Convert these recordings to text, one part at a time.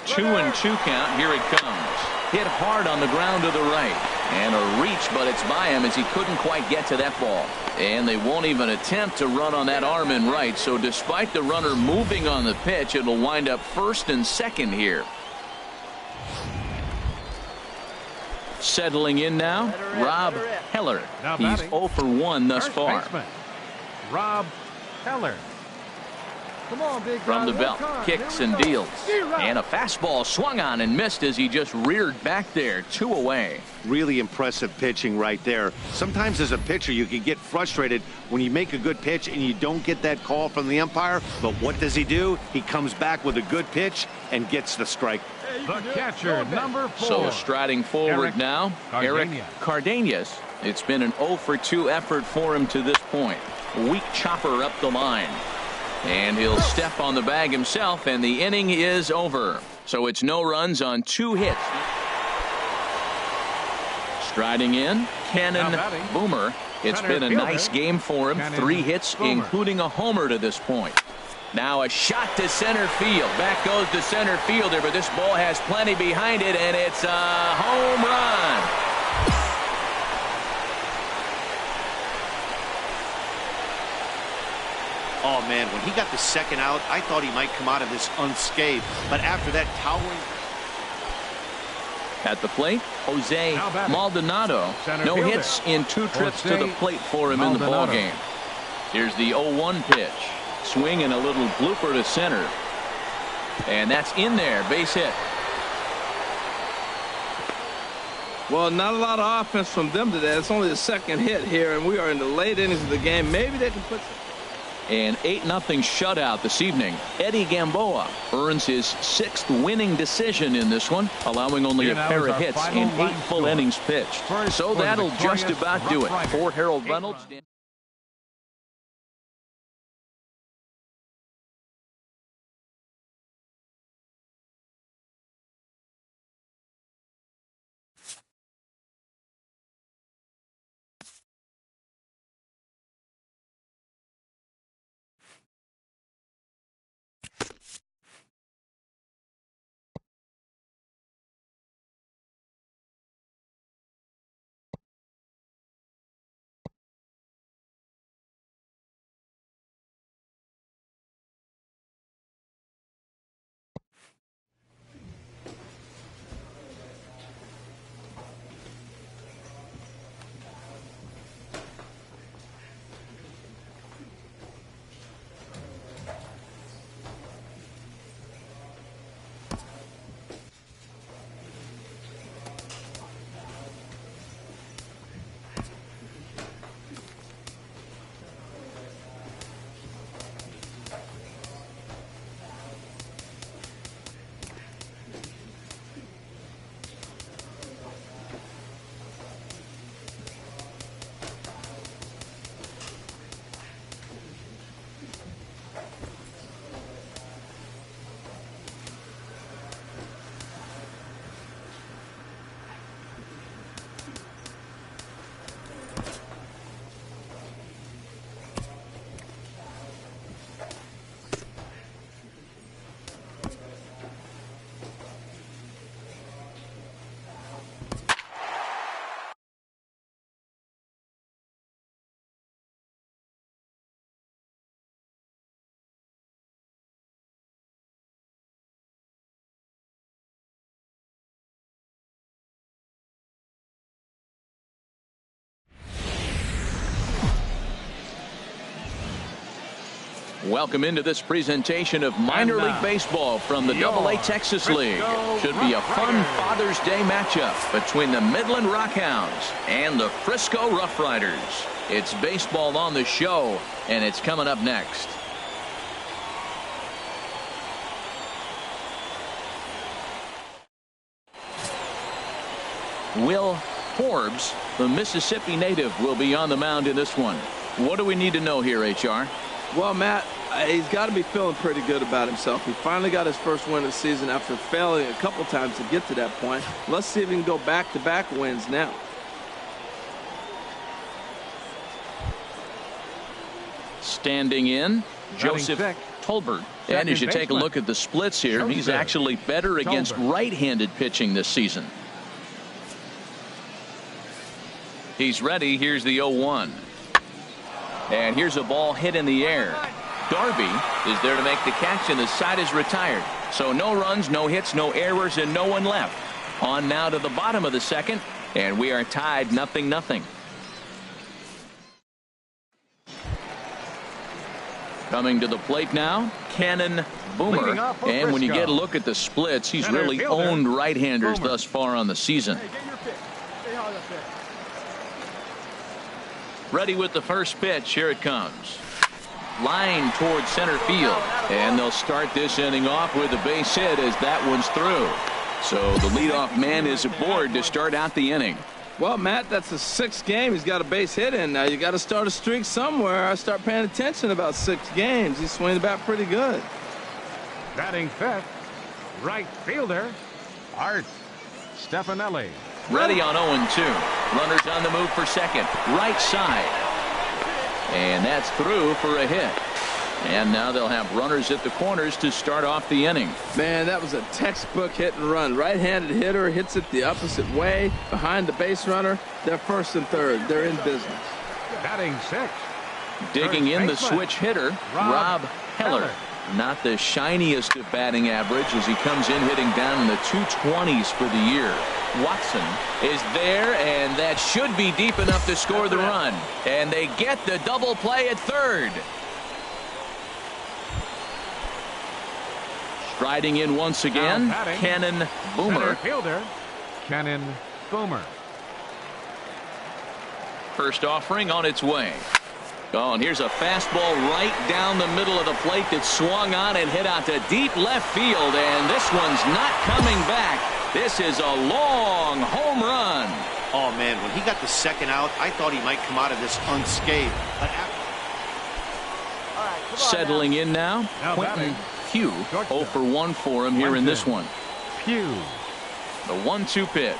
2-2 count. Here it comes. Hit hard on the ground to the right. And a reach, but it's by him as he couldn't quite get to that ball. And they won't even attempt to run on that arm in right. So despite the runner moving on the pitch, it'll wind up first and second here. Settling in now, Rob Heller. He's 0 for 1 thus far. Rob Heller. Come on, big from the belt, kicks and deals. And a fastball swung on and missed as he just reared back there. 2 away. Really impressive pitching right there. Sometimes as a pitcher you can get frustrated when you make a good pitch and you don't get that call from the umpire. But what does he do? He comes back with a good pitch and gets the strike. The catcher, number 4. So striding forward now, Eric Cardenas. It's been an 0 for 2 effort for him to this point. Weak chopper up the line. And he'll step on the bag himself, and the inning is over. So it's no runs on 2 hits. Striding in, Cannon Boomer. It's been a nice game for him. 3 hits, including a homer to this point. Now a shot to center field. Back goes the center fielder, but this ball has plenty behind it, and it's a home run. Oh, man, when he got the second out, I thought he might come out of this unscathed. But after that towering... At the plate, Jose Maldonado. No hits in 2 trips to the plate for him in the ballgame. Here's the 0-1 pitch. Swing and a little blooper to center. And that's in there. Base hit. Well, not a lot of offense from them today. It's only the second hit here, and we are in the late innings of the game. Maybe they can put some... An 8-0 shutout this evening. Eddie Gamboa earns his 6th winning decision in this one, allowing only a pair of hits in 8 full innings pitched. So that'll just about do it. For Harold Reynolds. Welcome into this presentation of minor league baseball from the AA Texas League. Should be a fun Father's Day matchup between the Midland Rockhounds and the Frisco Rough Riders. It's baseball on the show, and it's coming up next. Will Forbes, the Mississippi native, will be on the mound in this one. What do we need to know here, HR? Well, Matt, he's got to be feeling pretty good about himself. He finally got his first win of the season after failing a couple times to get to that point. Let's see if he can go back-to-back wins now. Standing in, Joseph Tolbert. And as you take a look at the splits here, he's actually better against right-handed pitching this season. He's ready. Here's the 0-1. And here's a ball hit in the air. Darby is there to make the catch, and the side is retired. So no runs, no hits, no errors, and no one left. On now to the bottom of the second, and we are tied 0-0. Coming to the plate now, Cannon Boomer. And when you get a look at the splits, he's really owned right-handers thus far on the season. Ready with the first pitch. Here it comes. Line towards center field. And they'll start this inning off with a base hit as that one's through. So the leadoff man is aboard to start out the inning. Well, Matt, that's the 6th game he's got a base hit in. Now you got to start a streak somewhere. I start paying attention about 6 games. He's swinging the bat pretty good. Batting fifth, right fielder, Art Stefanelli. Ready on 0-2. Runners on the move for second. Right side. And that's through for a hit. And now they'll have runners at the corners to start off the inning. Man, that was a textbook hit and run. Right-handed hitter hits it the opposite way behind the base runner. They're first and third. They're in business. Batting sixth. Digging in the switch hitter, Rob Heller. Not the shiniest of batting average as he comes in hitting down in the 220s for the year. Watson is there, and that should be deep enough to score the run. And they get the double play at third. Striding in once again, Cannon Boomer. Fielder, Cannon Boomer. First offering on its way. Oh, and here's a fastball right down the middle of the plate that swung on and hit out to deep left field, and this one's not coming back. This is a long home run. Oh, man, when he got the second out, I thought he might come out of this unscathed. But settling in now, Quentin Pugh. 0 for 1 for him here in this one. Pugh. The 1-2 pitch.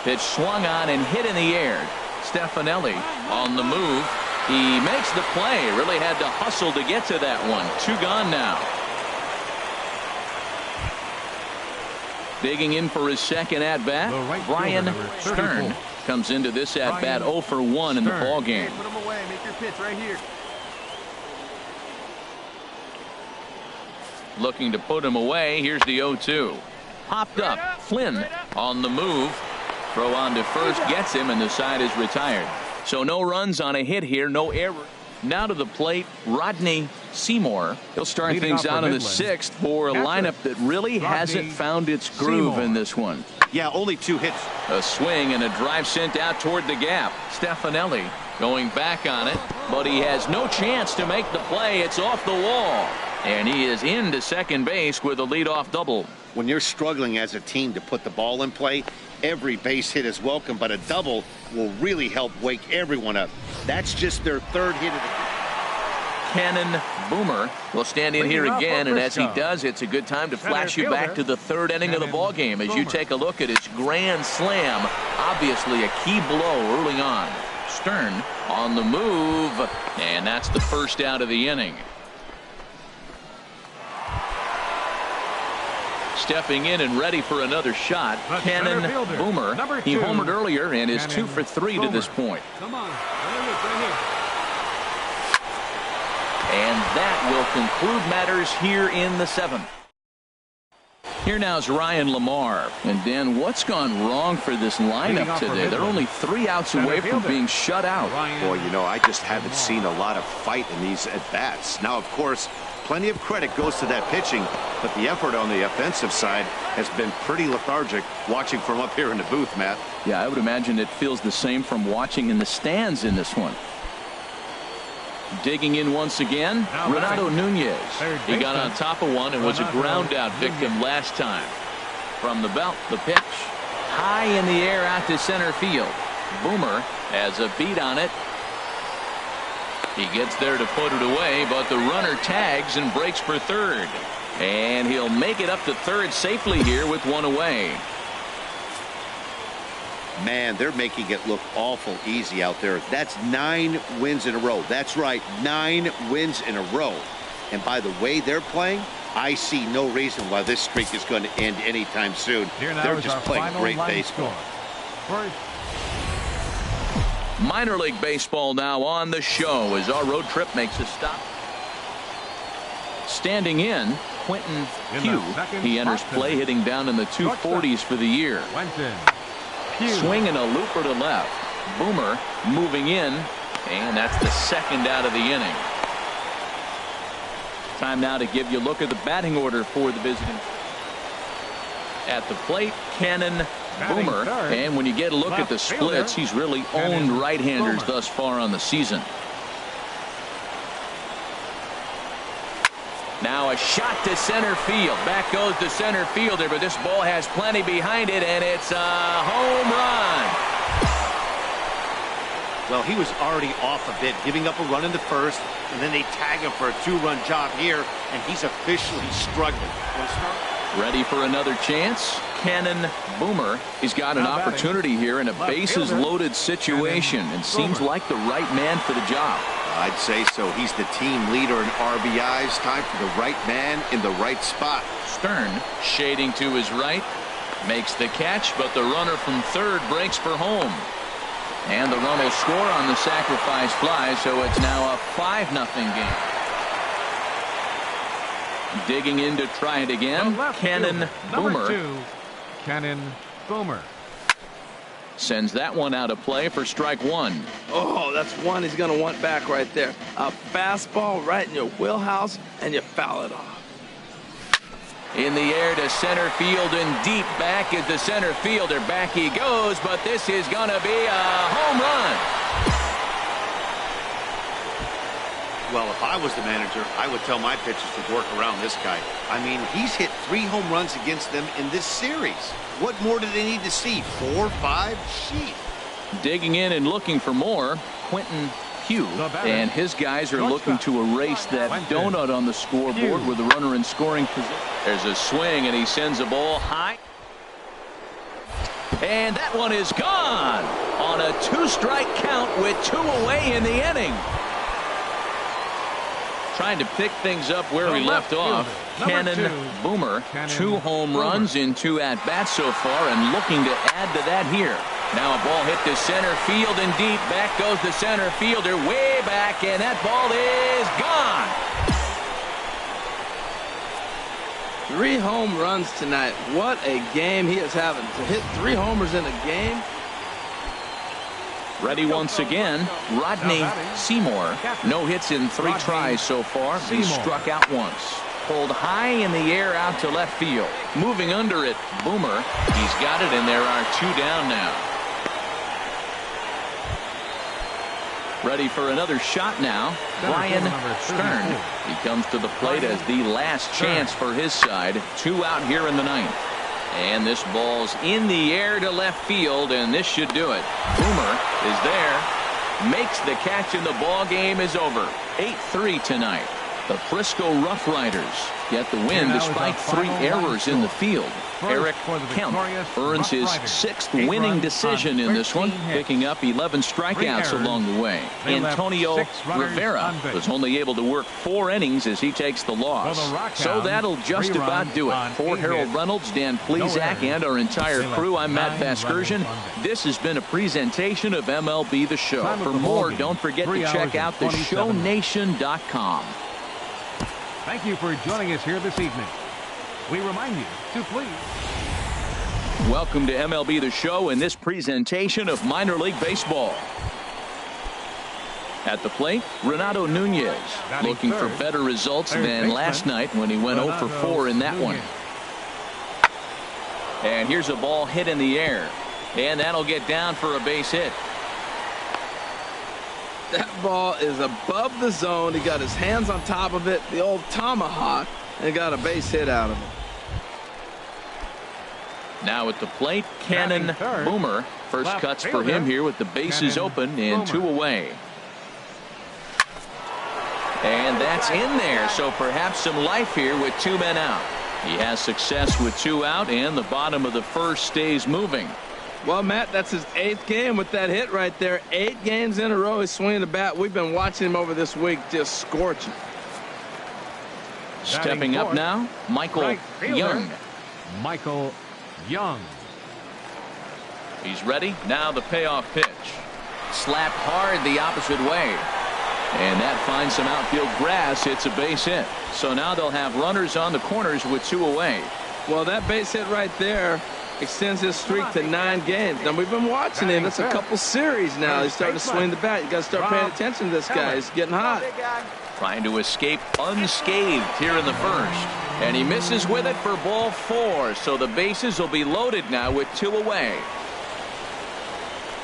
Pitch swung on and hit in the air. Stefanelli on the move. He makes the play. Really had to hustle to get to that one. 2 gone now. Digging in for his second at-bat, Brian Stern comes into this at-bat 0 for 1 in the ball game. Put him away. Make your pitch right here. Looking to put him away. Here's the 0-2. Popped up. Flynn on the move. Throw on to first gets him, and the side is retired. So no runs on a hit here, no error. Now to the plate, Rodney Seymour. He'll start things out in the 6th for a lineup that really hasn't found its groove in this one. yeah, only 2 hits. A swing and a drive sent out toward the gap. Stefanelli going back on it, but he has no chance to make the play. It's off the wall, and he is into second base with a leadoff double. When you're struggling as a team to put the ball in play, every base hit is welcome, but a double will really help wake everyone up. That's just their 3rd hit of the Cannon Boomer will stand in here again, and as he does, it's a good time to flash you back to the 3rd inning of the ball game as you take a look at his grand slam. Obviously a key blow early on. Stern on the move, and that's the first out of the inning. Stepping in and ready for another shot, Cannon Boomer. He homered earlier and is 2 for 3 to this point. Come on. Right here. And that will conclude matters here in the 7th. Here now is Ryan Lamar. And Dan, what's gone wrong for this lineup today? They're only 3 outs away from being shut out. Boy, you know, I just haven't seen a lot of fight in these at-bats. Now, of course, plenty of credit goes to that pitching, but the effort on the offensive side has been pretty lethargic watching from up here in the booth, Matt. Yeah, I would imagine it feels the same from watching in the stands in this one. Digging in once again, Renato Nunez. He got on top of one and was a ground out victim last time. From the belt, the pitch. High in the air out to center field. Boomer has a beat on it. He gets there to put it away, but the runner tags and breaks for third. And he'll make it up to third safely here with one away. Man, they're making it look awful easy out there. That's 9 wins in a row. That's right, 9 wins in a row. And by the way they're playing, I see no reason why this streak is going to end anytime soon. They're just playing great baseball. Minor league baseball now on the show as our road trip makes a stop. Standing in, Quentin Pugh. He enters play hitting down in the 240s for the year. Swinging a looper to left. Boomer moving in, and that's the second out of the inning. Time now to give you a look at the batting order for the visiting. At the plate, Cannon, Boomer, and when you get a look at the splits, he's really owned right-handers thus far on the season. Now a shot to center field. Back goes the center fielder, but this ball has plenty behind it, and it's a home run. Well, he was already off a bit, giving up a run in the first, and then they tag him for a two-run job here, and he's officially struggling. Ready for another chance? Cannon, Boomer. He's got an opportunity here in a bases-loaded situation, and seems like the right man for the job. I'd say so. He's the team leader in RBIs. Time for the right man in the right spot. Stern shading to his right. Makes the catch, but the runner from third breaks for home. And the run will score on the sacrifice fly, so it's now a 5-0 game. Digging in to try it again. Cannon, Boomer. Cannon, Boomer. Sends that one out of play for strike one. Oh, that's one he's going to want back right there. A fastball right in your wheelhouse, and you foul it off. In the air to center field and deep back is the center fielder. Back he goes, but this is going to be a home run. Well, if I was the manager, I would tell my pitchers to work around this guy. I mean, he's hit 3 home runs against them in this series. What more do they need to see? 4, 5? Sheesh. Digging in and looking for more, Quentin Pugh, and his guys are looking to erase that donut on the scoreboard with the runner in scoring position. There's a swing, and he sends a ball high. And that one is gone on a 2-strike count with 2 away in the inning. Trying to pick things up where we left off. Cannon, Boomer, 2 home runs in 2 at-bats so far, and looking to add to that here. Now a ball hit to center field and deep. Back goes the center fielder way back, and that ball is gone. 3 home runs tonight. What a game he is having. To hit 3 homers in a game. Ready once again, Rodney Seymour. No hits in 3 tries so far. He struck out once. Pulled high in the air out to left field. Moving under it, Boomer. He's got it, and there are 2 down now. Ready for another shot now. Ryan Stern. He comes to the plate as the last chance for his side. 2 out here in the 9th. And this ball's in the air to left field, and this should do it. Boomer is there. Makes the catch, and the ball game is over. 8-3 tonight. The Frisco Rough Riders get the win despite 3 errors in the field. Eric Kemp earns his 6th winning decision in this one, picking up 11 strikeouts along the way. Antonio Rivera was only able to work 4 innings as he takes the loss. So that'll just about do it. For Harold Reynolds, Dan Plesac, and our entire crew, I'm Matt Vasgersian. This has been a presentation of MLB The Show. For more, don't forget to check out theshownation.com. Thank you for joining us here this evening. We remind you to please. Welcome to MLB The Show in this presentation of minor league baseball. At the plate, Renato Nunez looking for better results than last night when he went 0 for 4 in that one. And here's a ball hit in the air, and that'll get down for a base hit. That ball is above the zone. He got his hands on top of it, the old tomahawk, and got a base hit out of it. Now at the plate, Cannon, Boomer. First cuts for him here with the bases open and 2 away. And that's in there, so perhaps some life here with 2 men out. He has success with 2 out, and the bottom of the first stays moving. Well, Matt, that's his 8th game with that hit right there. 8 games in a row he's swinging the bat. We've been watching him over this week just scorching. Stepping up now, Michael right fielder, Young. Michael Young. He's ready. Now the payoff pitch. Slapped hard the opposite way. And that finds some outfield grass. It's a base hit. So now they'll have runners on the corners with 2 away. Well, that base hit right there extends his streak to 9 games. Now, we've been watching him. That's a couple series now. He's starting to swing the bat. You got to start paying attention to this guy. He's getting hot. Trying to escape unscathed here in the first. And he misses with it for ball 4. So the bases will be loaded now with 2 away.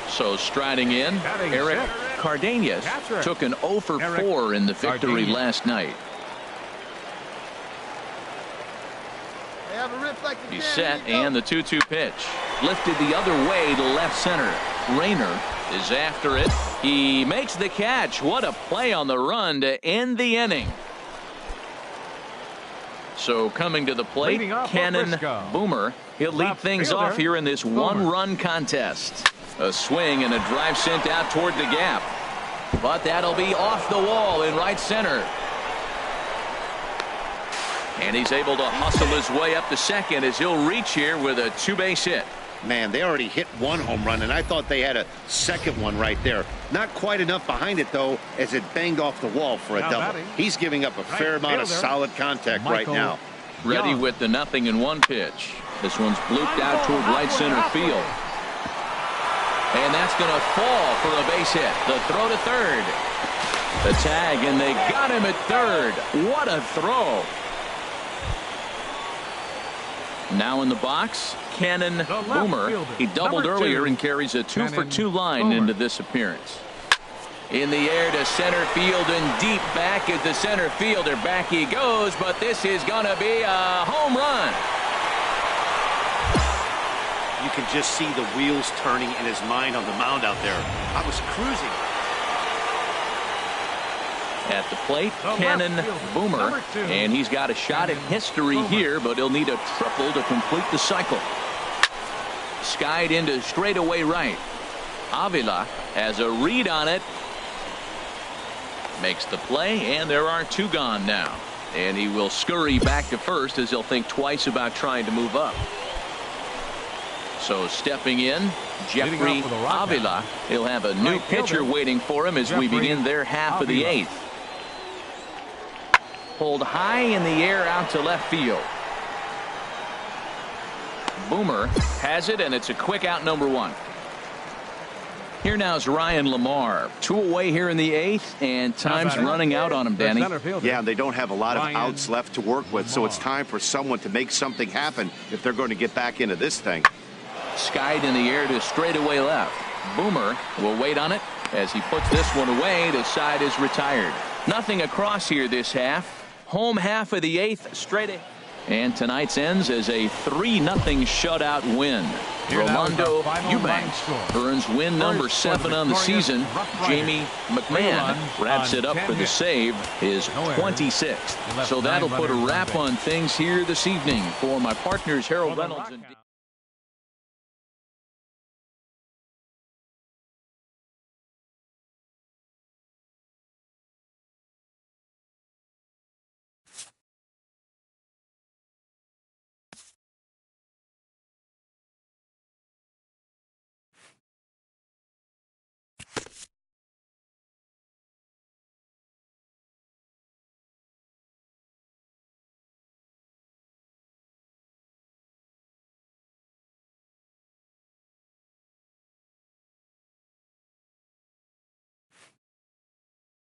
So striding in, Eric Cardenas took an 0 for 4 in the victory last night. He's set, and the 2-2 pitch. Lifted the other way to left center. Rayner is after it. He makes the catch. What a play on the run to end the inning. So coming to the plate, Cannon Boomer. He'll lead things off here in this 1-run contest. A swing and a drive sent out toward the gap. But that'll be off the wall in right center. And he's able to hustle his way up to second as he'll reach here with a 2-base hit. Man, they already hit 1 home run, and I thought they had a second one right there. Not quite enough behind it, though, as it banged off the wall for a double. He's giving up a fair amount of solid contact right now. Ready with the 0-1 pitch. This one's blooped out toward right center field. And that's going to fall for a base hit. The throw to third. The tag, and they got him at third. What a throw. Now in the box, Cannon Boomer. He doubled earlier and carries a 2 for 2 line into this appearance. In the air to center field and deep back at the center fielder. Back he goes, but this is going to be a home run. You can just see the wheels turning in his mind on the mound out there. I was cruising. At the plate, Cannon Boomer, and he's got a shot at history here, but he'll need a triple to complete the cycle. Skied into straightaway right. Avila has a read on it. Makes the play, and there are 2 gone now. And he will scurry back to first as he'll think twice about trying to move up. So stepping in, Jeffrey Avila. He'll have a new pitcher waiting for him as we begin their half of the 8th. Pulled high in the air out to left field. Boomer has it, and it's a quick out, number 1. Here now is Ryan Lamar. 2 away here in the 8th, and time's running out on him, Danny. Yeah, they don't have a lot of outs left to work with, so it's time for someone to make something happen if they're going to get back into this thing. Skied in the air to straightaway left. Boomer will wait on it as he puts this one away. The side is retired. Nothing across here this half. Home half of the 8th straight. And tonight's ends as a 3-0 shutout win. Rolando Eubanks earns win number 7 on the season. Jamie McMahon wraps it up for the save, his 26th. So that'll put a wrap on things here this evening. For my partners Harold Reynolds and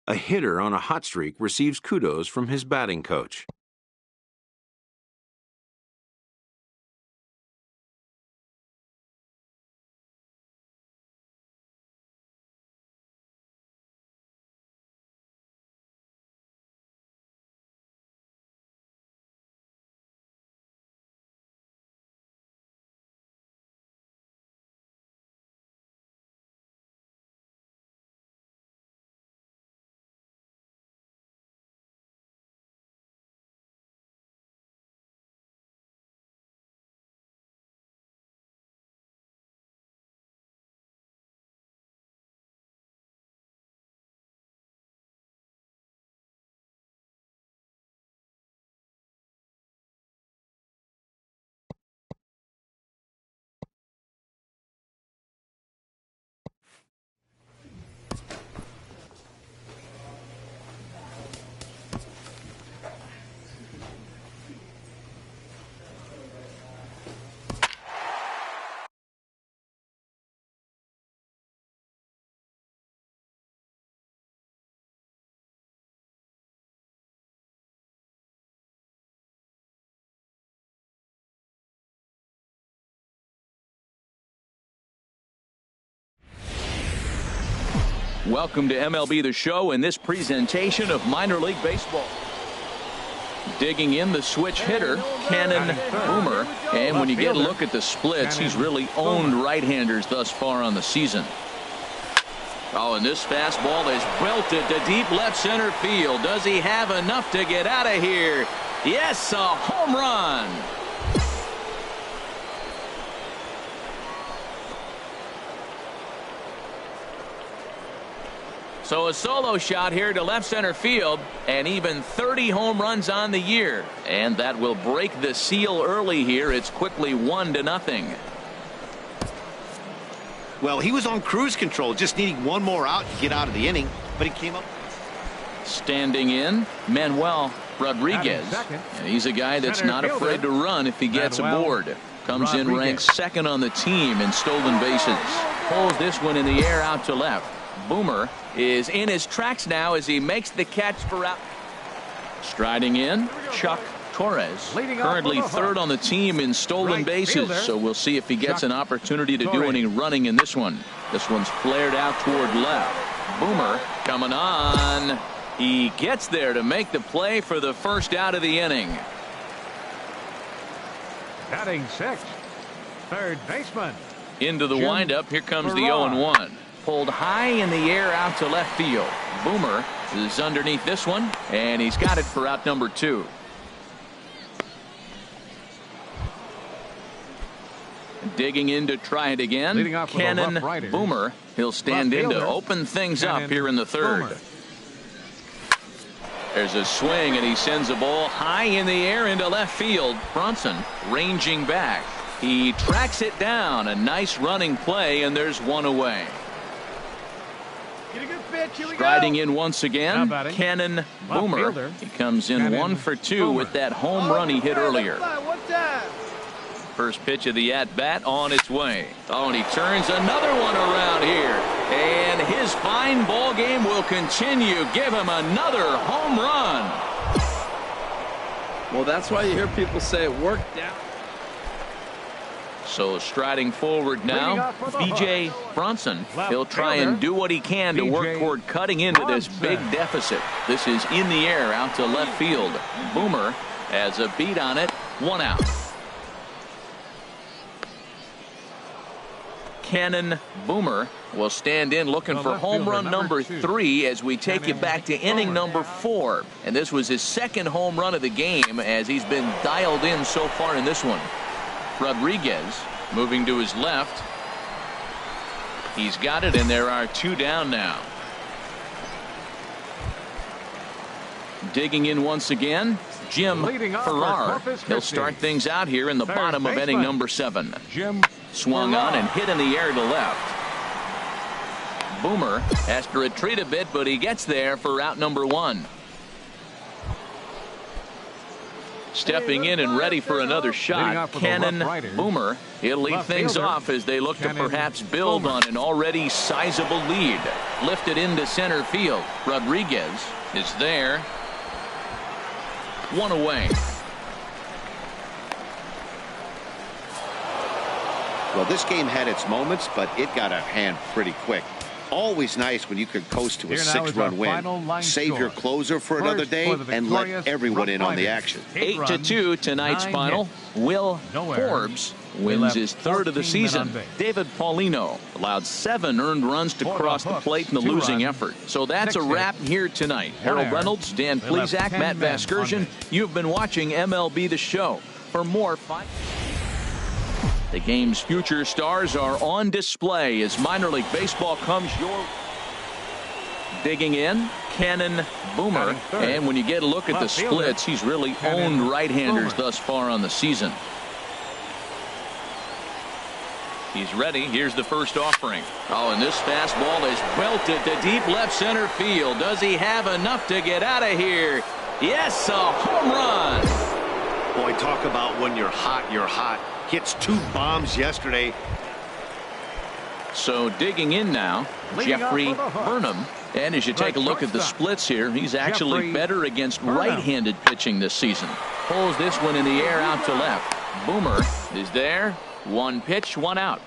A hitter on a hot streak receives kudos from his batting coach. Welcome to MLB The Show and this presentation of minor league baseball. Digging in, the switch hitter, Cannon Boomer. And when you get a look at the splits, he's really owned right-handers thus far on the season. Oh, and this fastball is belted to deep left center field. Does he have enough to get out of here? Yes, a home run. So a solo shot here to left center field, and even 30 home runs on the year. And that will break the seal early here. It's quickly 1-0. Well, he was on cruise control, just needing one more out to get out of the inning, but he came up. Standing in, Manuel Rodriguez. And he's a guy that's not afraid to run if he gets aboard. Comes in ranked second on the team in stolen bases. Pulls this one in the air out to left. Boomer is in his tracks now as he makes the catch for out. Striding in, Chuck Torres, currently third on the team in stolen bases, so we'll see if he gets an opportunity to do any running in this one. This one's flared out toward left. Boomer coming on. He gets there to make the play for the first out of the inning. Batting sixth, third baseman. Into the windup. Here comes the 0-1. Pulled high in the air out to left field. Boomer is underneath this one, and he's got it for out number 2. Digging in to try it again. Cannon Boomer. He'll stand in to open things up here in the third. There's a swing, and he sends a ball high in the air into left field. Bronson ranging back. He tracks it down. A nice running play, and there's one away. Get a good pitch. Here we Striding go. in once again, Cannon Boomer. He comes in 1 for 2 with that home run he hit earlier. One time. First pitch of the at-bat on its way. Oh, and he turns another one around here. And his fine ball game will continue. Give him another home run. Well, that's why you hear people say it worked out. So striding forward now, B.J. Bronson. He'll try and do what he can to work toward cutting into this big deficit. This is in the air out to left field. Boomer has a beat on it. 1 out. Cannon Boomer will stand in looking for home run number 3 as we take you back to inning number 4. And this was his second home run of the game as he's been dialed in so far in this one. Rodriguez moving to his left. He's got it, and there are 2 down now. Digging in once again, Jim Farrar. He'll start things out here in the bottom of inning number 7. Swung on and hit in the air to left. Boomer has to retreat a bit, but he gets there for out number 1. Stepping in and ready for another shot, Cannon Boomer. He'll lead things off as they look to perhaps build on an already sizable lead. Lifted into center field. Rodriguez is there. 1 away. Well, this game had its moments, but it got out of hand pretty quick. Always nice when you could coast to a 6-run win. Save your closer for another day and let everyone in on the action. 8-2 tonight's final. Will Forbes wins his 3rd of the season. David Paulino allowed 7 earned runs to cross the plate in the losing effort. So that's a wrap here tonight. Harold Reynolds, Dan Plesac, Matt Vasgersian. You've been watching MLB The Show. For more fight. The game's future stars are on display as minor league baseball comes your. Digging in, Cannon Boomer. And when you get a look at the splits, he's really owned right-handers thus far on the season. He's ready. Here's the first offering. Oh, and this fastball is belted to deep left center field. Does he have enough to get out of here? Yes, a home run. Boy, talk about when you're hot, you're hot. Hits 2 bombs yesterday. So digging in now, Jeffrey Burnham. And as you take a look at the splits here, he's actually better against right-handed pitching this season. Pulls this one in the air out to left. Boomer is there. 1 pitch, 1 out.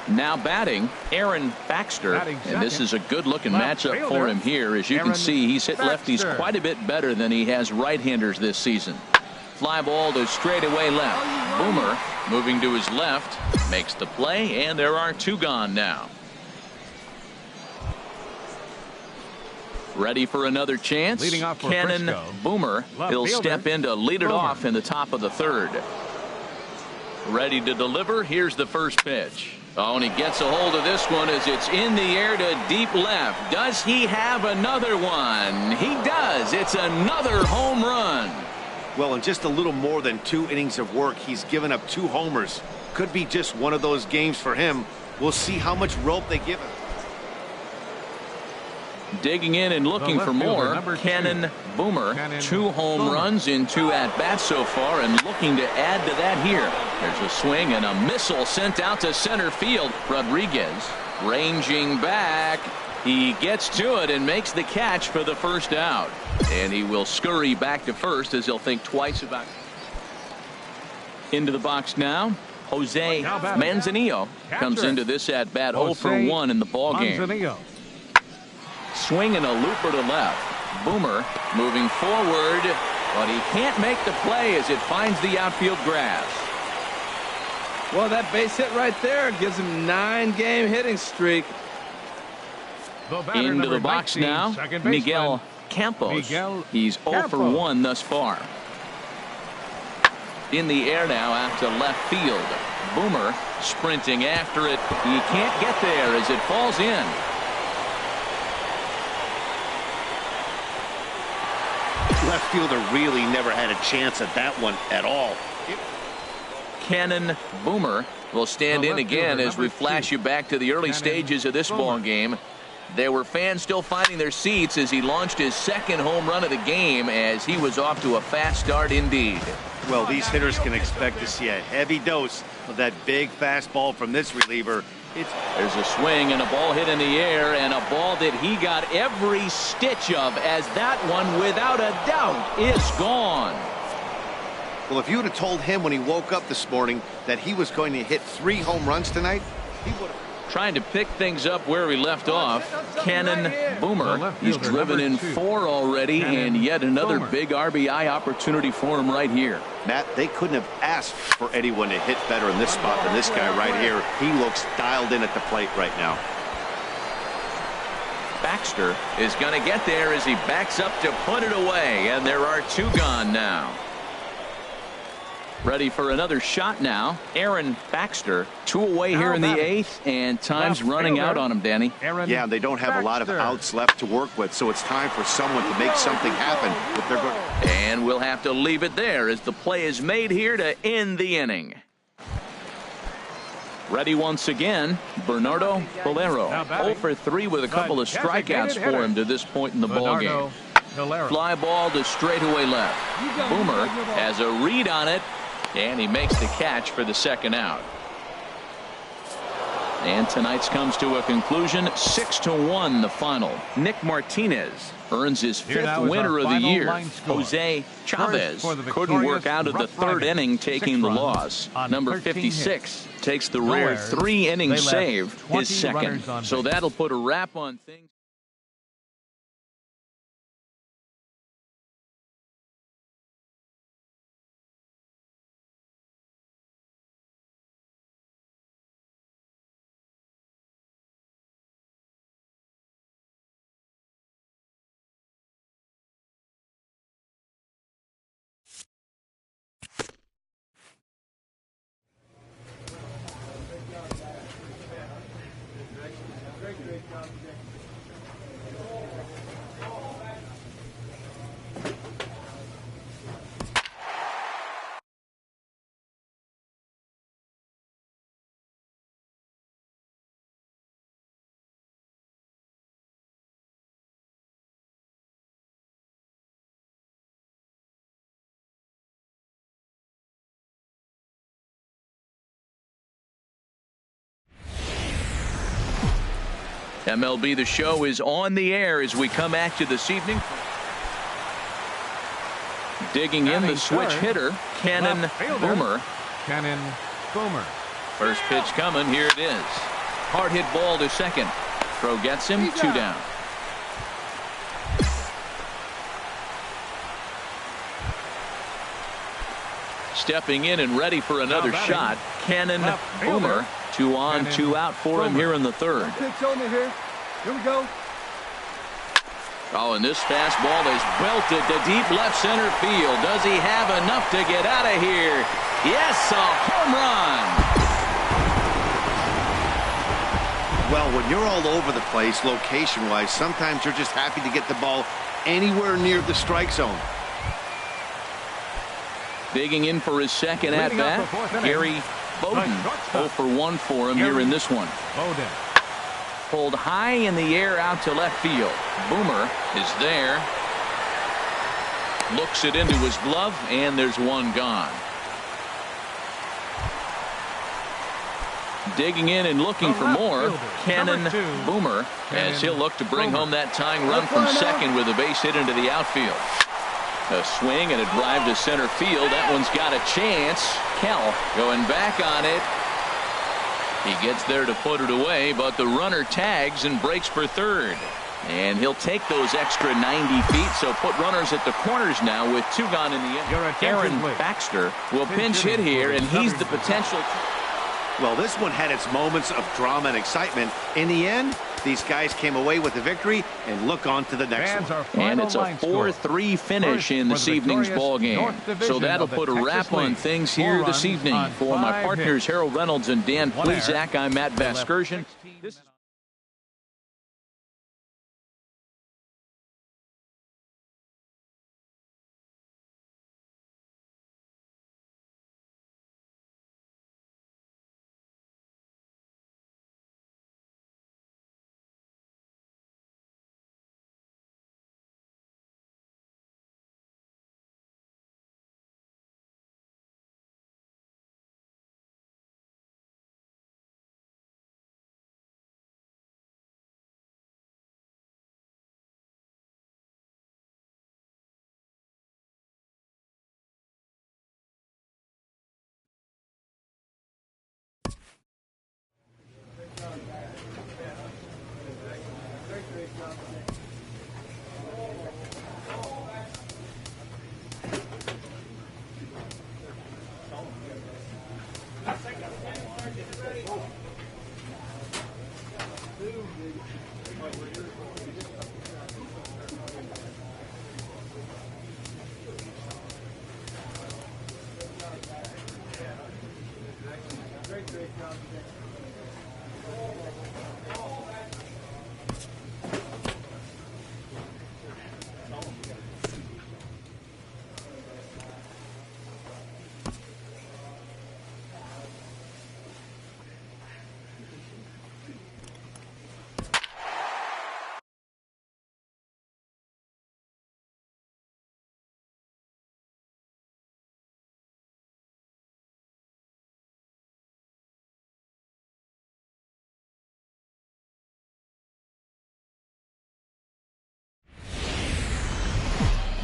Now batting, Aaron Baxter, and this is a good-looking matchup for him here. As you can see, he's hit lefties quite a bit better than he has right-handers this season. Fly ball to straightaway left. Boomer moving to his left, makes the play, and there are 2 gone now. Ready for another chance. Leading off for Cannon Frisco. Boomer. He'll step in to lead it off in the top of the 3rd. Ready to deliver. Here's the first pitch. Oh, and he gets a hold of this one as it's in the air to deep left. Does he have another one? He does. It's another home run. Well, in just a little more than 2 innings of work, he's given up 2 homers. Could be just one of those games for him. We'll see how much rope they give him. Digging in and looking for more. Cannon Boomer. 2 home runs in 2 at-bats so far, and looking to add to that here. There's a swing and a missile sent out to center field. Rodriguez ranging back. He gets to it and makes the catch for the first out. And he will scurry back to first as he'll think twice about it. Into the box now. Jose Manzanillo comes into this at-bat 0 for 1 in the ballgame. Swing and a looper to left. Boomer moving forward, but he can't make the play as it finds the outfield grass. Well, that base hit right there gives him 9-game hitting streak. Into the box now, Miguel Campos. He's 0 for 1 thus far. In the air now out to left field. Boomer sprinting after it. He can't get there as it falls in. Left fielder really never had a chance at that one at all. Cannon Boomer will stand in again as we flash you back to the early stages of this ball game. There were fans still finding their seats as he launched his 2nd home run of the game, as he was off to a fast start indeed. Well, these hitters can expect to see a heavy dose of that big fastball from this reliever. There's a swing and a ball hit in the air, and a ball that he got every stitch of, as that one without a doubt is gone. Well, if you would have told him when he woke up this morning that he was going to hit 3 home runs tonight, he would have. Trying to pick things up where we left off. Cannon Boomer. He's driven in 4 already, and yet another big RBI opportunity for him right here. Matt, they couldn't have asked for anyone to hit better in this spot than this guy right here. He looks dialed in at the plate right now. Baxter is going to get there as he backs up to put it away, and there are 2 gone now. Ready for another shot now. Aaron Baxter, 2 away here in the 8th, and time's running out on him, Danny. Yeah, they don't have a lot of outs left to work with, so it's time for someone to make something happen if they're going. And we'll have to leave it there as the play is made here to end the inning. Ready once again, Bernardo Bolero. 0 for 3 with a couple of strikeouts for him to this point in the ballgame. Fly ball to straightaway left. Boomer has a read on it, and he makes the catch for the 2nd out. And tonight's comes to a conclusion, 6-1 the final. Nick Martinez earns his 5th winner of the year. Jose Chavez couldn't work out of the 3rd inning, taking the loss. Number 56 takes the rare 3-inning save, his 2nd. So that'll put a wrap on things. MLB The Show is on the air as we come at you this evening. Digging in the switch hitter, Cannon Boomer. Cannon Boomer. First pitch coming. Here it is. Hard hit ball to second. Throw gets him. 2 down. Stepping in and ready for another shot, Cannon Boomer. 2 on, 2 out for him here in the third. Pitch on me here. Here we go. Oh, and this fastball is belted to deep left center field. Does he have enough to get out of here? Yes, a home run. Well, when you're all over the place, location-wise, sometimes you're just happy to get the ball anywhere near the strike zone. Digging in for his second at-bat, Gary Bowden. 0 for 1 for him here in this one. Bowden. Pulled high in the air out to left field. Boomer is there. Looks it into his glove, and there's one gone. Digging in and looking for more, Cannon Boomer, as he'll look to bring home that tying run from second with a base hit into the outfield. A swing and a drive to center field. That one's got a chance. Kell going back on it. He gets there to put it away, but the runner tags and breaks for third. And he'll take those extra 90 feet, so put runners at the corners now with 2 gone in the inning. Aaron Baxter will pinch hit here, and he's the potential. Well, this one had its moments of drama and excitement. In the end, these guys came away with the victory, and look on to the next one. And it's a 4-3 finish in this evening's ball game. So that'll put a wrap on things here this evening. For my partners Harold Reynolds and Dan Plesac, I'm Matt Vasgersian.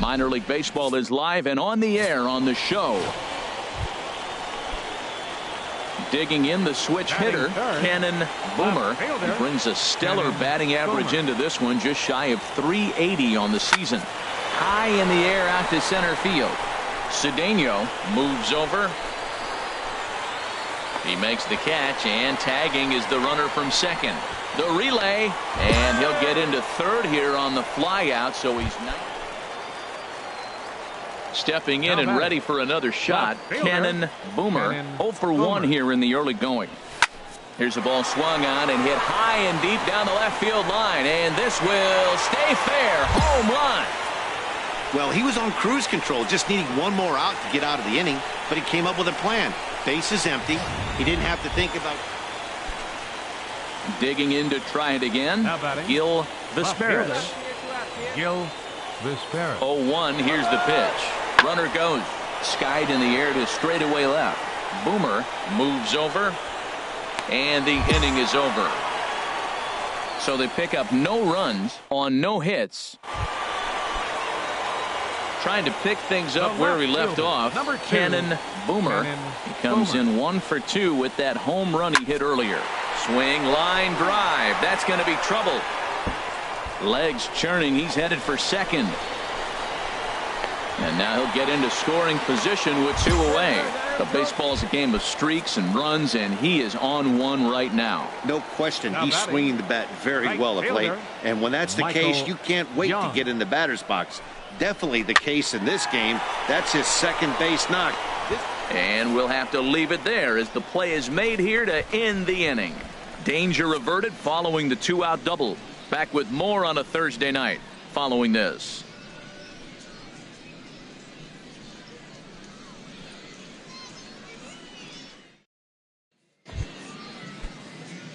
Minor League Baseball is live and on the air on the show. Digging in the switch hitter, Cannon Boomer. He brings a stellar batting average into this one, just shy of 380 on the season. High in the air out to center field. Cedeno moves over. He makes the catch, and tagging is the runner from second. The relay, and he'll get into third here on the fly out, so he's not. Stepping in and ready for another shot, Cannon Boomer. 0 for 1 here in the early going. Here's a ball swung on and hit high and deep down the left field line, and this will stay fair. Home run. Well, he was on cruise control, just needing one more out to get out of the inning, but he came up with a plan. Base is empty. He didn't have to think about. Digging in to try it again, Gil Vesperis. Gil Vesperis. 0-1, here's the pitch. Runner goes. Skied in the air to straightaway left. Boomer moves over, and the inning is over. So they pick up no runs on no hits. Trying to pick things up where we left off. Cannon Boomer. He comes in 1 for 2 with that home run he hit earlier. swing, line drive. That's going to be trouble. Legs churning. He's headed for second. And now he'll get into scoring position with 2 away. But baseball is a game of streaks and runs, and he is on one right now. No question, he's swinging the bat very well of late. And when that's the case, you can't wait to get in the batter's box. Definitely the case in this game. That's his second base knock. And we'll have to leave it there as the play is made here to end the inning. Danger averted following the 2-out double. Back with more on a Thursday night following this.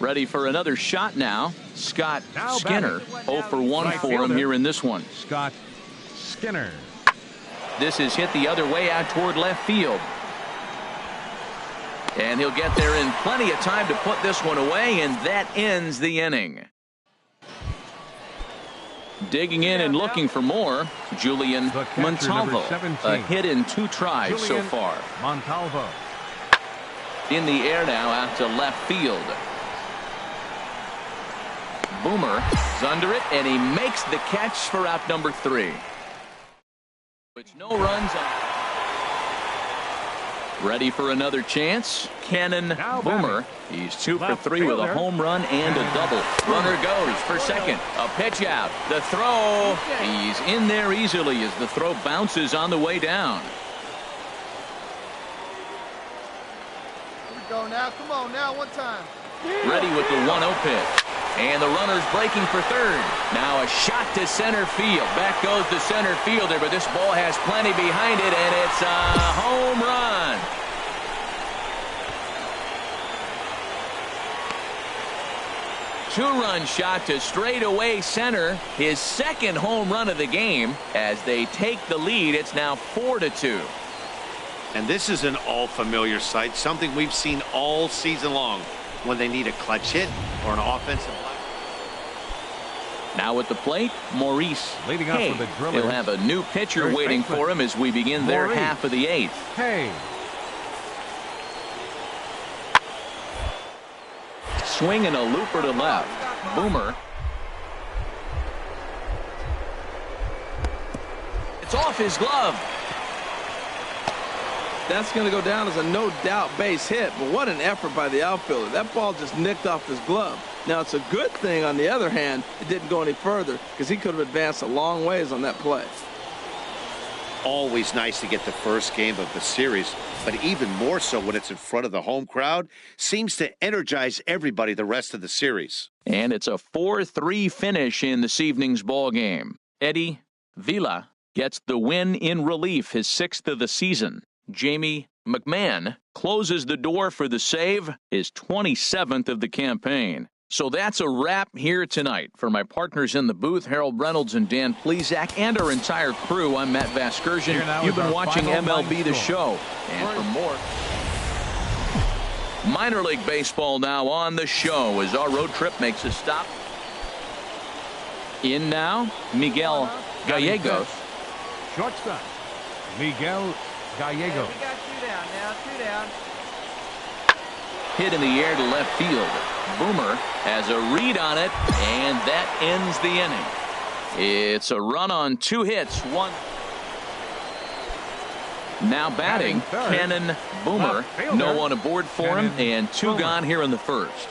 Ready for another shot now. Scott Skinner, 0 for 1 for him here in this one. Scott Skinner. This is hit the other way out toward left field. And he'll get there in plenty of time to put this one away, and that ends the inning. Digging in and looking for more, Julian Montalvo. A hit in 2 tries so far. Montalvo. In the air now out to left field. Boomer is under it, and he makes the catch for out number 3. It's no runs on. Ready for another chance. Cannon Boomer. He's 2 for 3 with a home run and a double. Runner goes for second. A pitch out. The throw. He's in there easily as the throw bounces on the way down. Here we go now. Come on now, one time. Ready with the 1-0 pitch. And the runner's breaking for third. Now a shot to center field. Back goes the center fielder, but this ball has plenty behind it, and it's a home run. Two-run shot to straightaway center. His second home run of the game. As they take the lead, it's now 4-2. And this is an all-familiar sight, something we've seen all season long when they need a clutch hit or an offensive line. Now at the plate, Maurice leading up for the Drillers. He'll have a new pitcher waiting for him as we begin their half of the 8th. Hey. Swing and a looper to left. Boomer. It's off his glove. That's going to go down as a no-doubt base hit, but what an effort by the outfielder. That ball just nicked off his glove. Now, it's a good thing, on the other hand, it didn't go any further because he could have advanced a long ways on that play. Always nice to get the first game of the series, but even more so when it's in front of the home crowd. Seems to energize everybody the rest of the series. And it's a 4-3 finish in this evening's ball game. Eddie Vila gets the win in relief, his 6th of the season. Jamie McMahon closes the door for the save, his 27th of the campaign. So that's a wrap here tonight. For my partners in the booth, Harold Reynolds and Dan Plesac, and our entire crew, I'm Matt Vasgersian. You've been watching MLB The Show. And for more minor league baseball now on the show as our road trip makes a stop. In now, Miguel Gallegos. Shortstop, Miguel Gallegos. We got 2 down now, 2 down. Hit in the air to left field. Boomer has a read on it, and that ends the inning. It's a run on 2 hits, 1. Now batting, Cannon Boomer. No one aboard for him, and 2 gone here in the first.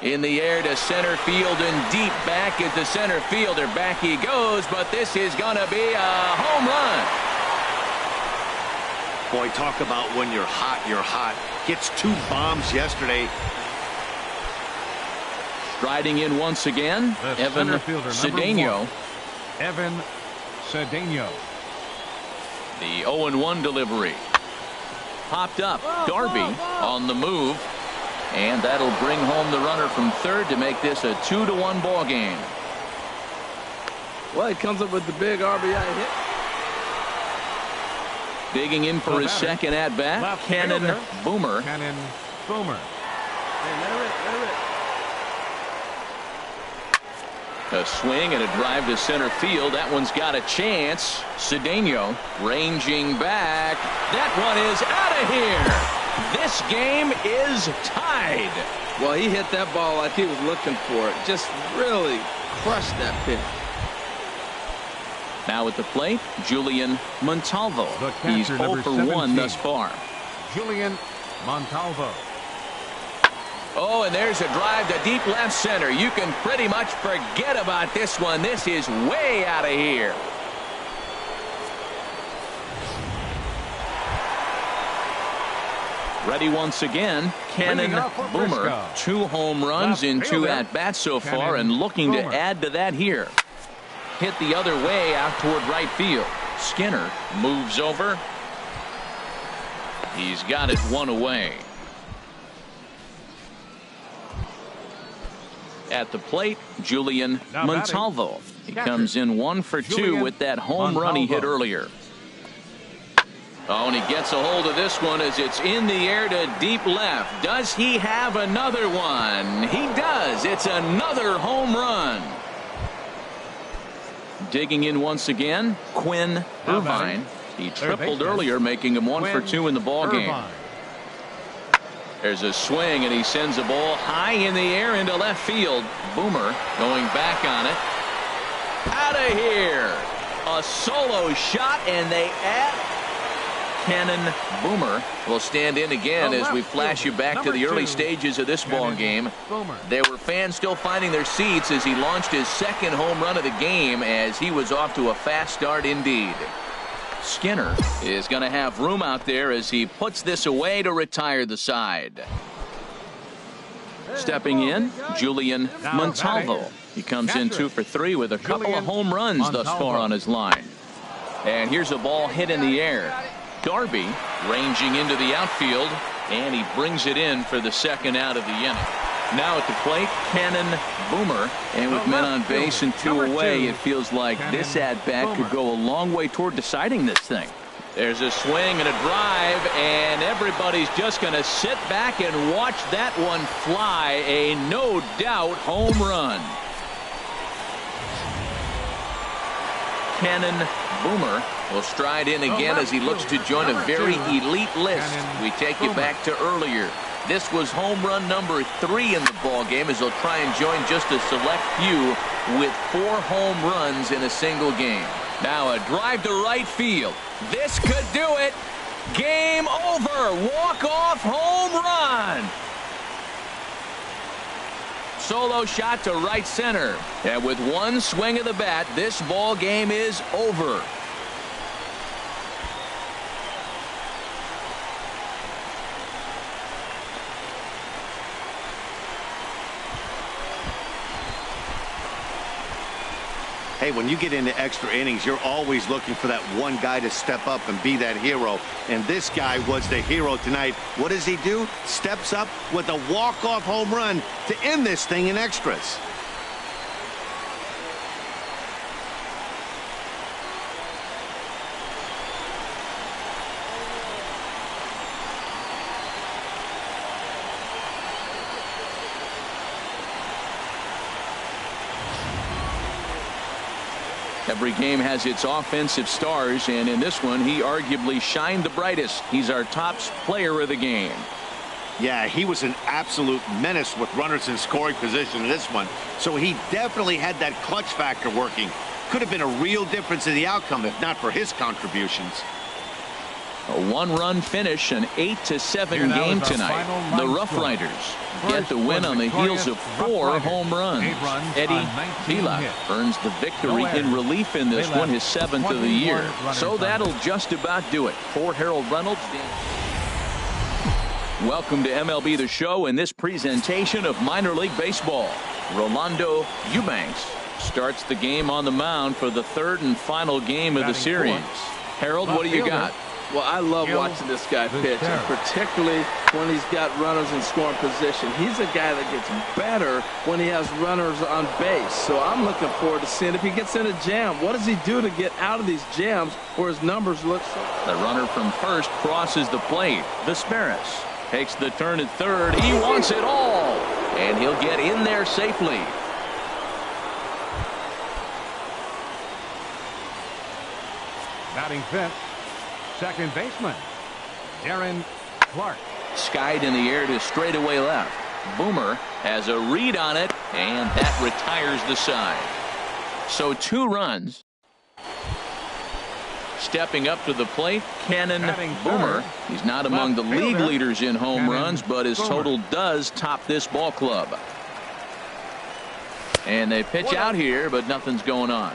In the air to center field and deep back at the center fielder. Back he goes, but this is going to be a home run. Boy, talk about when you're hot, you're hot. Hits 2 bombs yesterday. Striding in once again, Evan Cedeno. Evan Cedeno. The 0-1 delivery. Popped up. Darby on the move. And that'll bring home the runner from third to make this a 2-1 ball game. Well, he comes up with the big RBI hit. Digging in for his second at-bat, Cannon Boomer. Cannon Boomer. Hey, let her rip. A swing and a drive to center field. That one's got a chance. Cedeno ranging back. That one is out of here. This game is tied. Well, he hit that ball like he was looking for it. Just really crushed that pitch. Now at the plate, Julian Montalvo. The catcher, He's 0 for 1 thus far. Julian Montalvo. Oh, and there's a drive to deep left center. You can pretty much forget about this one. This is way out of here. Ready once again, Cannon Boomer. 2 home runs in 2 at-bats so far, and looking to add to that here. Hit the other way out toward right field. Skinner moves over. He's got it 1 away. At the plate, Julian Montalvo. He comes in 1 for 2 with that home run he hit earlier. Oh, and he gets a hold of this one as it's in the air to deep left. Does he have another one? He does. It's another home run. Digging in once again, Quinn Irvine. He tripled earlier, making him 1 for 2 in the ball game. There's a swing, and he sends a ball high in the air into left field. Boomer going back on it. Out of here. A solo shot, and they add. Cannon Boomer will stand in again as we flash you back to the early stages of this ball game. There were fans still finding their seats as he launched his 2nd home run of the game, as he was off to a fast start indeed. Skinner is going to have room out there as he puts this away to retire the side. Stepping in, Julian Montalvo. He comes in 2 for 3 with a couple of home runs thus far on his line. And here's a ball hit in the air. Darby ranging into the outfield, and he brings it in for the 2nd out of the inning. Now at the plate, Cannon Boomer, and with men on base and 2 away, it feels like this at-bat could go a long way toward deciding this thing. There's a swing and a drive, and everybody's just going to sit back and watch that one fly. A no-doubt home run. Cannon Boomer will stride in again as he looks to join a very elite list. We take you back to earlier. This was home run number 3 in the ball game, as he'll try and join just a select few with 4 home runs in a single game. Now a drive to right field. This could do it. Game over. Walk-off home run. Solo shot to right center. And with 1 swing of the bat, this ball game is over. Hey, when you get into extra innings, you're always looking for that one guy to step up and be that hero. And this guy was the hero tonight. What does he do? Steps up with a walk-off home run to end this thing in extras. Every game has its offensive stars, and in this one, he arguably shined the brightest. He's our top player of the game. Yeah, he was an absolute menace with runners in scoring position in this one. So he definitely had that clutch factor working. Could have been a real difference in the outcome if not for his contributions. A 1-run finish, an 8-7 game tonight. The Rough Riders get the win on the heels of 4 home runs. Eddie Vila earns the victory in relief in this one, his 7th of the year. So that'll just about do it. For Harold Reynolds. Welcome to MLB The Show in this presentation of minor league baseball. Rolando Eubanks starts the game on the mound for the 3rd and final game of the series. Harold, what do you got? Well, I love watching this guy pitch, and particularly when he's got runners in scoring position. He's a guy that gets better when he has runners on base. So I'm looking forward to seeing if he gets in a jam. What does he do to get out of these jams where his numbers look so? The runner from first crosses the plate. Vesperis takes the turn at 3rd. He wants it all, and he'll get in there safely. Batting 5th. Second baseman, Darren Clark. skied in the air to straightaway left. Boomer has a read on it, and that retires the side. So 2 runs. Stepping up to the plate, Cannon Boomer. He's not among the league leaders in home runs, but his total does top this ball club. And they pitch out here, but nothing's going on.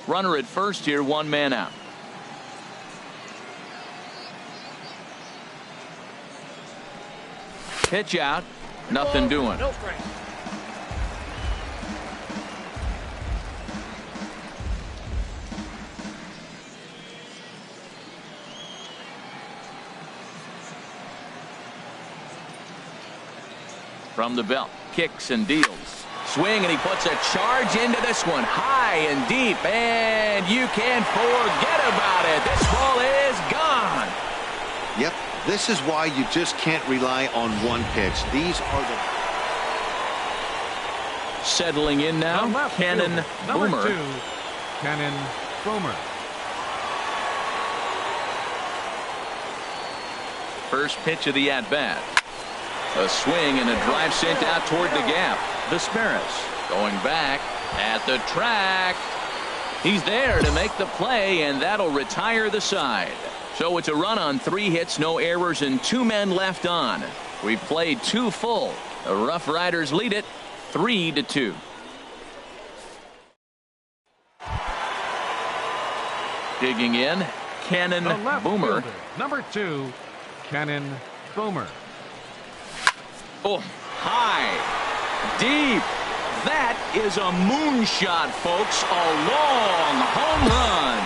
Runner at first here, 1 man out. Pitch out, nothing doing. From the belt, kicks and deals. Swing, and he puts a charge into this one, high and deep, and you can't forget about it. This ball is gone. Yep, this is why you just can't rely on one pitch. These are the... Settling in now, Cannon Boomer. Number 2, Cannon Boomer. First pitch of the at-bat. A swing and a drive sent out toward the gap. Vesperis going back at the track. He's there to make the play, and that'll retire the side. So it's a run on 3 hits, no errors, and 2 men left on. We've played 2 full. The Rough Riders lead it 3-2. Digging in, Cannon Boomer. Fielder, number 2, Cannon Boomer. Oh, high, deep. That is a moonshot, folks. A long home run.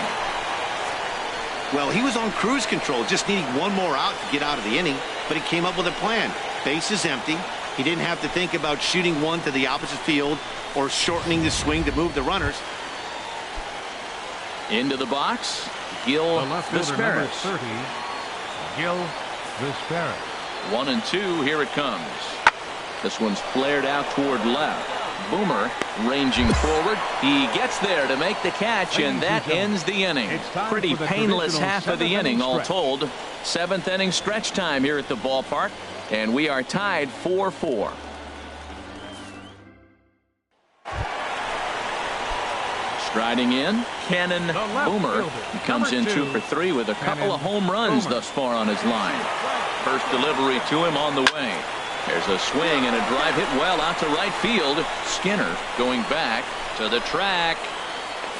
Well, he was on cruise control, just needing 1 more out to get out of the inning, but he came up with a plan. Base is empty. He didn't have to think about shooting one to the opposite field or shortening the swing to move the runners. Into the box, Gil Vesperis. 30, Gil Vesperis. 1-2, here it comes. This one's flared out toward left. Boomer ranging forward. He gets there to make the catch, and that ends the inning. Pretty painless half of the inning, all told. 7th inning stretch time here at the ballpark, and we are tied 4-4. Striding in, Cannon Boomer. He comes in 2 for 3 with a couple of home runs thus far on his line. First delivery to him on the way. There's a swing and a drive hit well out to right field. Skinner going back to the track.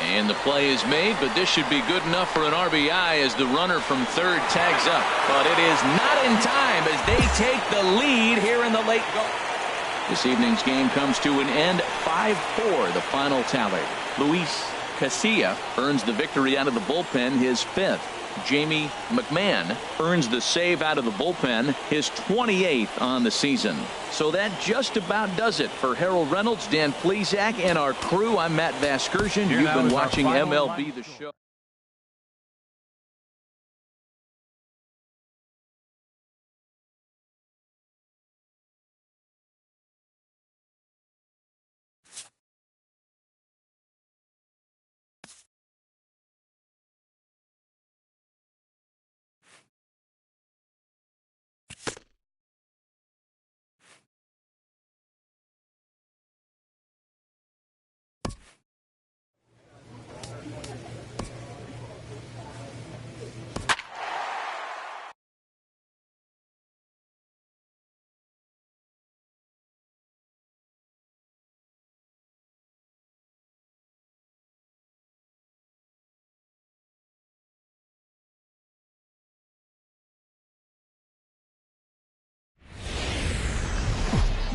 And the play is made, but this should be good enough for an RBI as the runner from third tags up. But it is not in time as they take the lead here in the late go. This evening's game comes to an end, 5-4 the final tally. Luis Casilla earns the victory out of the bullpen, his 5th. Jamie McMahon earns the save out of the bullpen, his 28th on the season. So that just about does it for Harold Reynolds, Dan Plesac, and our crew. I'm Matt Vasgersian. You've been watching MLB The Show.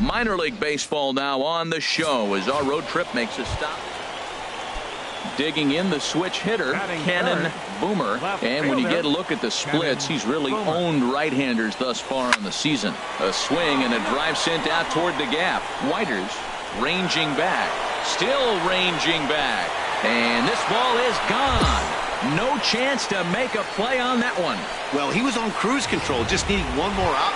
Minor League Baseball now on the show as our road trip makes a stop. Digging in the switch hitter, Cannon Boomer. And when you get a look at the splits, he's really owned right-handers thus far on the season. A swing and a drive sent out toward the gap. Whiters ranging back. Still ranging back. And this ball is gone. No chance to make a play on that one. Well, he was on cruise control, just needing 1 more out.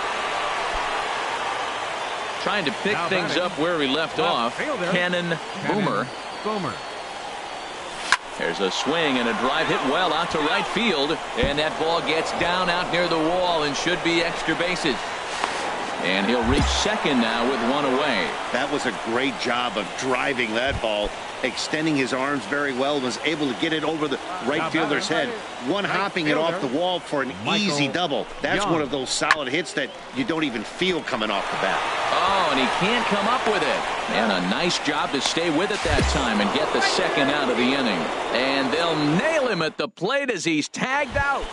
Trying to pick things up where we left off. Cannon Boomer. There's a swing and a drive hit well out to right field, and that ball gets down out near the wall and should be extra bases. And he'll reach second now with one away. That was a great job of driving that ball, extending his arms very well, was able to get it over the right fielder's head, one-hopping it off the wall for an easy double. That's one of those solid hits that you don't even feel coming off the bat. Oh, and he can't come up with it. And a nice job to stay with it that time and get the second out of the inning. And they'll nail him at the plate as he's tagged out.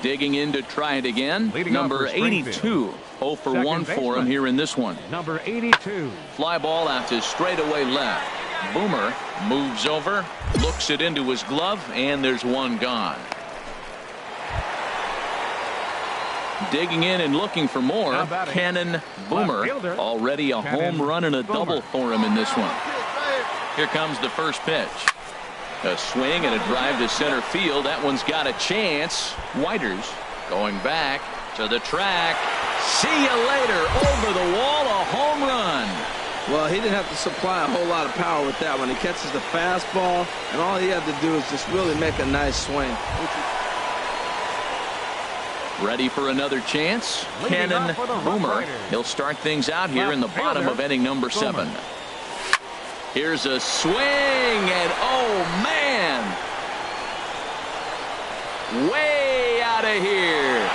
Digging in to try it again. Number 82. 0 for 1 for him here in this one. Number 82. Fly ball out to straightaway left. Boomer moves over, looks it into his glove, and there's one gone. Digging in and looking for more. Cannon Boomer. Already a home run and a double for him in this one. Here comes the first pitch. A swing and a drive to center field. That one's got a chance. Whiters going back to the track. See you later. Over the wall, a home run. Well, he didn't have to supply a whole lot of power with that one. He catches the fastball, and all he had to do is just really make a nice swing. Ready for another chance. Cannon Boomer. He'll start things out here in the bottom of inning number 7. Here's a swing, and oh, man. Way out of here.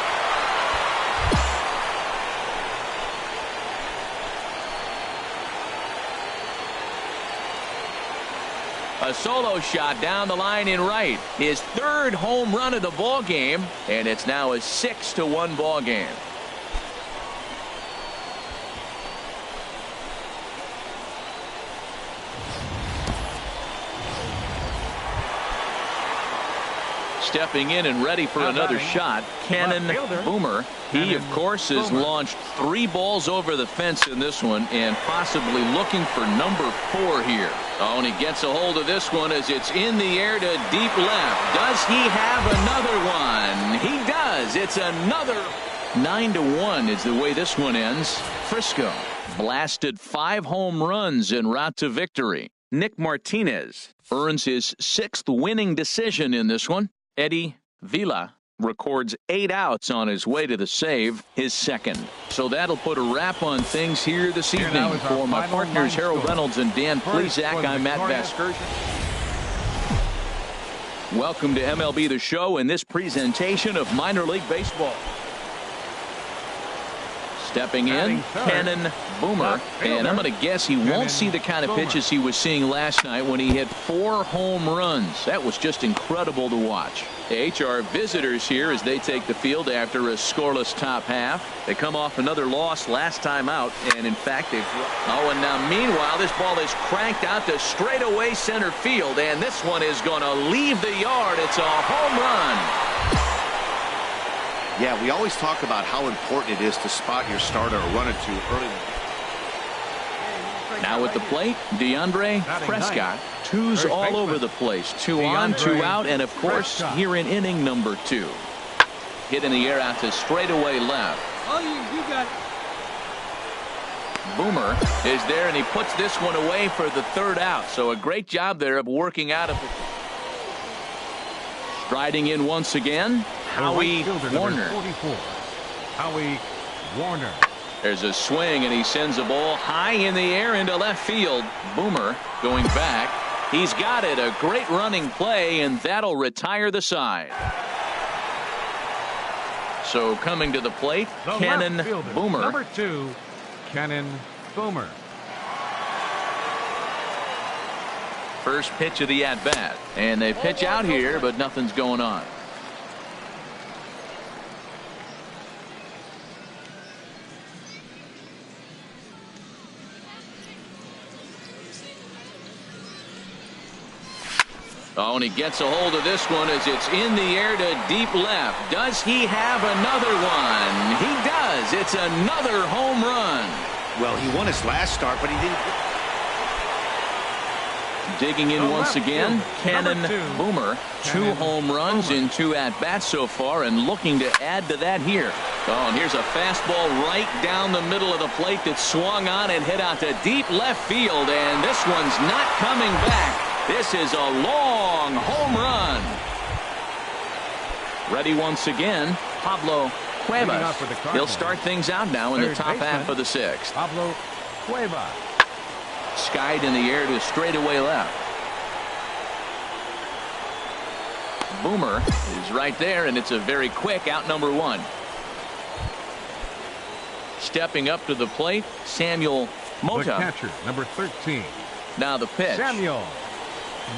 A solo shot down the line in right. His 3rd home run of the ball game, and it's now a 6-1 ball game. Stepping in and ready for another shot, Cannon Boomer. He, of course, has launched 3 balls over the fence in this one and possibly looking for number 4 here. Oh, and he gets a hold of this one as it's in the air to deep left. Does he have another one? He does. It's another 9-1 is the way this one ends. Frisco blasted 5 home runs en route to victory. Nick Martinez earns his 6th winning decision in this one. Eddie Vila records 8 outs on his way to the save, his 2nd. So that'll put a wrap on things here this evening. For my partners Harold Reynolds and Dan Plesac, I'm Matt Vasgersian. Welcome to MLB The Show and this presentation of minor league baseball. Stepping in, Cannon Boomer, and I'm going to guess he won't see the kind of pitches he was seeing last night when he hit 4 home runs. That was just incredible to watch. The HR visitors here as they take the field after a scoreless top half. They come off another loss last time out, and in fact they've... Oh, and now meanwhile this ball is cranked out to straightaway center field, and this one is going to leave the yard. It's a home run. Yeah, we always talk about how important it is to spot your starter or run it too early. Now at the plate, DeAndre Prescott. 2s all over the place. 2 on, 2 out, and of course here in inning number 2. Hit in the air out to straightaway left. Oh, you got it. Boomer is there, and he puts this one away for the 3rd out. So a great job there of working out of it. Striding in once again, Howie Warner. 44. Howie Warner. There's a swing, and he sends a ball high in the air into left field. Boomer going back. He's got it. A great running play, and that'll retire the side. So coming to the plate, Cannon Boomer. Number 2, Cannon Boomer. First pitch of the at-bat. And they pitch out here, but nothing's going on. Oh, and he gets a hold of this one as it's in the air to deep left. Does he have another one? He does. It's another home run. Well, he won his last start, but he didn't. Digging in once again, Cannon Boomer. 2 home runs in 2 at-bats so far, and looking to add to that here. Oh, and here's a fastball right down the middle of the plate that swung on and hit out to deep left field, and this one's not coming back. This is a long home run. Ready once again, Pablo Cuevas. He'll start things out now in the top half of the sixth. Pablo Cuevas. Skied in the air to straightaway left. Boomer is right there, and it's a very quick out number one. Stepping up to the plate, Samuel Mota. The catcher, number 13. Now the pitch. Samuel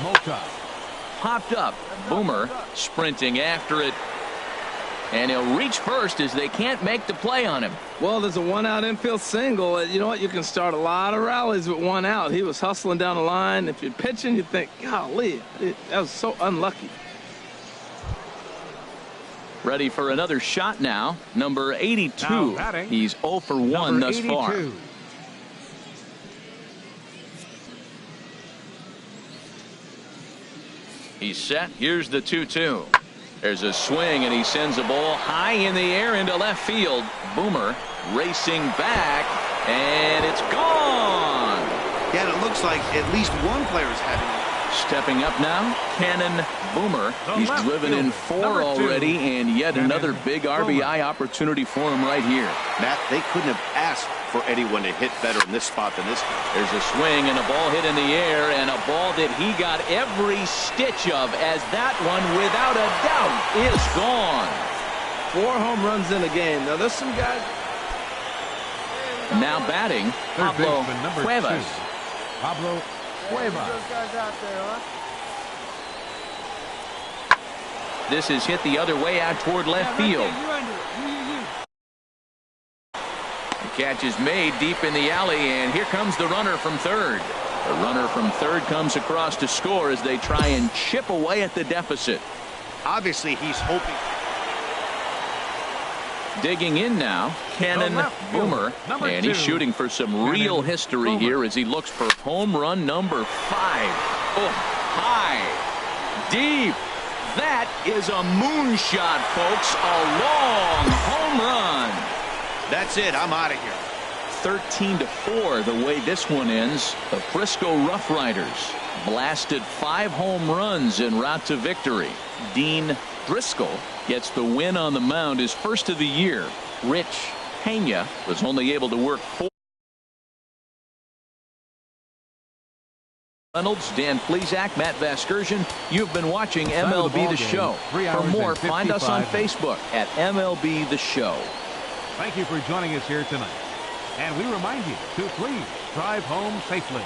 Mota. Popped up. Boomer sprinting after it. And he'll reach first as they can't make the play on him. Well, there's a one-out infield single. You know what? You can start a lot of rallies with one out. He was hustling down the line. If you're pitching, you think, golly, that was so unlucky. Ready for another shot now. Number 82. Now batting, he's 0 for 1 thus far. He's set. Here's the 2-2. There's a swing, and he sends a ball high in the air into left field. Boomer racing back, and it's gone. Yeah, it looks like at least one player is having it. Stepping up now, Cannon Boomer. He's driven in 4 already, and yet another big RBI opportunity for him right here. Matt, they couldn't have asked for anyone to hit better in this spot than this guy. There's a swing and a ball hit in the air, and a ball that he got every stitch of, as that one, without a doubt, is gone. 4 home runs in a game. Now, there's some guys. Now batting, Pablo Cuevas. Pablo Cuevas. This is hit the other way out toward left field. The catch is made deep in the alley, and here comes the runner from third. The runner from third comes across to score as they try and chip away at the deficit. Obviously, he's hoping. Digging in now, Cannon Boomer, and he's shooting for some real history here as he looks for home run number 5. Oh, high, deep. That is a moonshot, folks. A long home run. That's it. I'm out of here. 13-4 the way this one ends. The Frisco Rough Riders blasted 5 home runs en route to victory. Dean Driscoll gets the win on the mound, his first of the year. Rich Pena was only able to work 4. Reynolds, Dan Plesac, Matt Vasgersian. You've been watching MLB The Show. For more, find us on Facebook at MLB The Show. Thank you for joining us here tonight. And we remind you to please drive home safely.